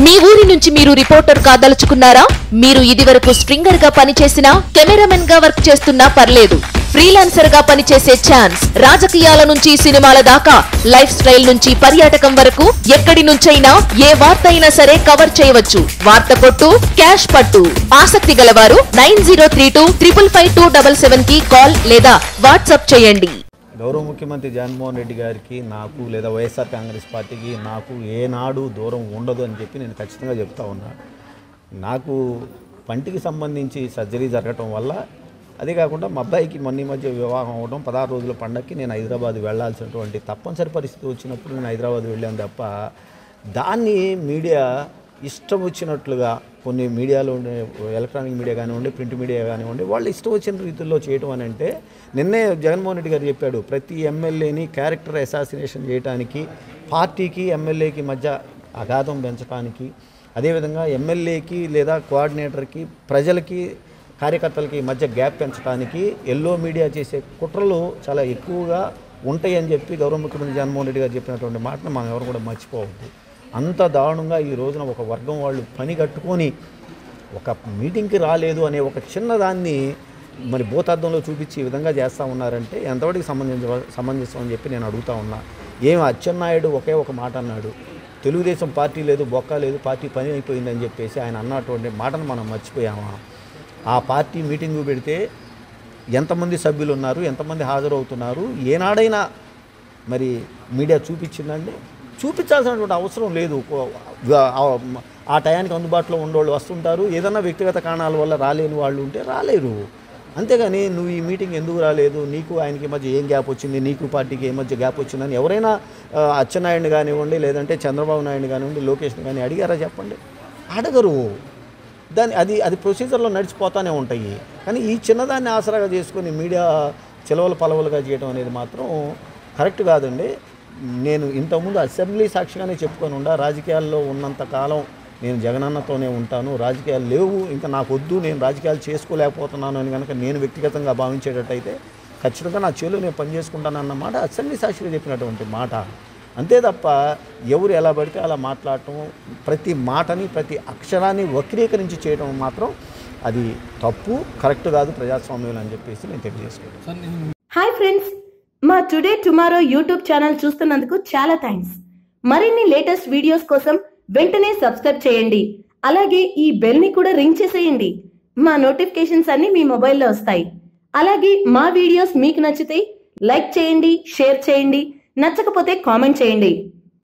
మీ ఊరి నుంచి మీరు రిపోర్టర్ కాదలుచుకున్నారా? మీరు ఇదివరకు స్ట్రింగర్ గా పనిచేసినా, కెమెరామెన్ గా వర్క్ చేస్తున్నా పర్లేదు. ఫ్రీలాన్సర్ గా పనిచేసే ఛాన్స్. రాజకీయాల నుంచి సినిమాల దాకా, లైఫ్ స్టైల్ నుంచి పర్యాటకం వరకు ఎక్కడి నుంచైనా ఏ వార్త అయినా సరే కవర్ చేయవచ్చు. వార్త కొట్టు, క్యాష్ పట్టు. ఆసక్తి గలవారు 9032555277 కి కాల్ లేదా వాట్సాప్ చేయండి. గౌరవ ముఖ్యమంత్రి జగన్మోహన్ రెడ్డి గారికి నాకు లేదా వైఎస్ఆర్ కాంగ్రెస్ పార్టీకి నాకు ఏనాడు దూరం ఉండదు అని చెప్పి నేను ఖచ్చితంగా చెప్తా ఉన్నా. నాకు పంటికి సంబంధించి సర్జరీ జరగటం వల్ల, అదే కాకుండా మా అబ్బాయికి మధ్య వివాహం అవ్వడం, 16 రోజుల పండగకి నేను హైదరాబాద్ వెళ్లాల్సినటువంటి తప్పనిసరి పరిస్థితి వచ్చినప్పుడు నేను హైదరాబాద్ వెళ్ళాను తప్ప, దాన్ని మీడియా ఇష్టం వచ్చినట్లుగా, కొన్ని మీడియాలో ఉండే ఎలక్ట్రానిక్ మీడియా కానివ్వండి, ప్రింట్ మీడియా కానివ్వండి, వాళ్ళు ఇష్టం వచ్చిన రీతిలో చేయటం అని అంటే, నిన్నే జగన్మోహన్ రెడ్డి గారు చెప్పాడు, ప్రతి ఎమ్మెల్యేని క్యారెక్టర్ అసాసినేషన్ చేయడానికి, పార్టీకి ఎమ్మెల్యేకి మధ్య అగాధం పెంచడానికి, అదేవిధంగా ఎమ్మెల్యేకి లేదా కోఆర్డినేటర్కి, ప్రజలకి, కార్యకర్తలకి మధ్య గ్యాప్ పెంచడానికి ఎల్లో మీడియా చేసే కుట్రలు చాలా ఎక్కువగా ఉంటాయని చెప్పి గౌరవ ముఖ్యమంత్రి జగన్మోహన్ రెడ్డి గారు చెప్పినటువంటి మాటను మనం ఎవరు కూడా మర్చిపోవద్దు. అంత దారుణంగా ఈ రోజున ఒక వర్గం వాళ్ళు పని కట్టుకొని ఒక మీటింగ్కి రాలేదు అనే ఒక చిన్నదాన్ని మరి భూతార్థంలో చూపించి ఈ విధంగా చేస్తూ ఉన్నారంటే ఎంతవరకు సమంజసం అని చెప్పి నేను అడుగుతా ఉన్నా. ఏం అచ్చెన్నాయుడు ఒకే ఒక మాట అన్నాడు, తెలుగుదేశం పార్టీ లేదు, బొక్క లేదు, పార్టీ పని అయిపోయిందని చెప్పేసి ఆయన అన్నటువంటి మాటను మనం మర్చిపోయామా? ఆ పార్టీ మీటింగు పెడితే ఎంతమంది సభ్యులు ఉన్నారు, ఎంతమంది హాజరవుతున్నారు, ఏనాడైనా మరి మీడియా చూపించిందండి? చూపించాల్సినటువంటి అవసరం లేదు. ఆ టయానికి అందుబాటులో ఉండేవాళ్ళు వస్తుంటారు, ఏదన్నా వ్యక్తిగత కారణాల వల్ల రాలేని వాళ్ళు ఉంటే రాలేరు. అంతేగాని నువ్వు ఈ మీటింగ్ ఎందుకు రాలేదు, నీకు ఆయనకి మధ్య ఏం గ్యాప్ వచ్చింది, నీకు పార్టీకి ఏ మధ్య గ్యాప్ వచ్చిందని ఎవరైనా అచ్చెన్నాయుడిని కానివ్వండి, లేదంటే చంద్రబాబు నాయుడిని కానివ్వండి, లోకేష్ని కానీ అడిగారా చెప్పండి? అడగరు. అది ప్రొసీజర్లో నడిచిపోతూనే ఉంటాయి. కానీ ఈ చిన్నదాన్ని ఆసరాగా చేసుకొని మీడియా చిలవలు పలవలుగా చేయడం అనేది మాత్రం కరెక్ట్ కాదండి. నేను ఇంతకుముందు అసెంబ్లీ సాక్షిగానే చెప్పుకొని ఉండా, రాజకీయాల్లో ఉన్నంత కాలం నేను జగనన్నతోనే ఉంటాను, రాజకీయాలు లేవు, ఇంకా నాకు వద్దు, నేను రాజకీయాలు చేసుకోలేకపోతున్నాను అని కనుక నేను వ్యక్తిగతంగా భావించేటట్టయితే ఖచ్చితంగా నా చేలో నేను పనిచేసుకుంటానన్నమాట అసెంబ్లీ సాక్షిగా చెప్పినటువంటి మాట. అంతే తప్ప ఎవరు ఎలా పడితే అలా మాట్లాడటం, ప్రతి మాటని, ప్రతి అక్షరాన్ని వక్రీకరించి చేయడం మాత్రం అది తప్పు, కరెక్ట్ కాదు ప్రజాస్వామ్యం అని చెప్పేసి నేను తెలియజేసుకుంటాను. హాయ్ ఫ్రెండ్స్, మా టుడే టుమారో యూట్యూబ్ ఛానల్ చూస్తున్నందుకు చాలా థ్యాంక్స్. మరిన్ని లేటెస్ట్ వీడియోస్ కోసం వెంటనే సబ్స్క్రైబ్ చేయండి. అలాగే ఈ బెల్ ని కూడా రింగ్ చేసేయండి. మా నోటిఫికేషన్స్ అన్ని మీ మొబైల్లో వస్తాయి. అలాగే మా వీడియోస్ మీకు నచ్చితే లైక్ చేయండి, షేర్ చేయండి, నచ్చకపోతే కామెంట్ చేయండి.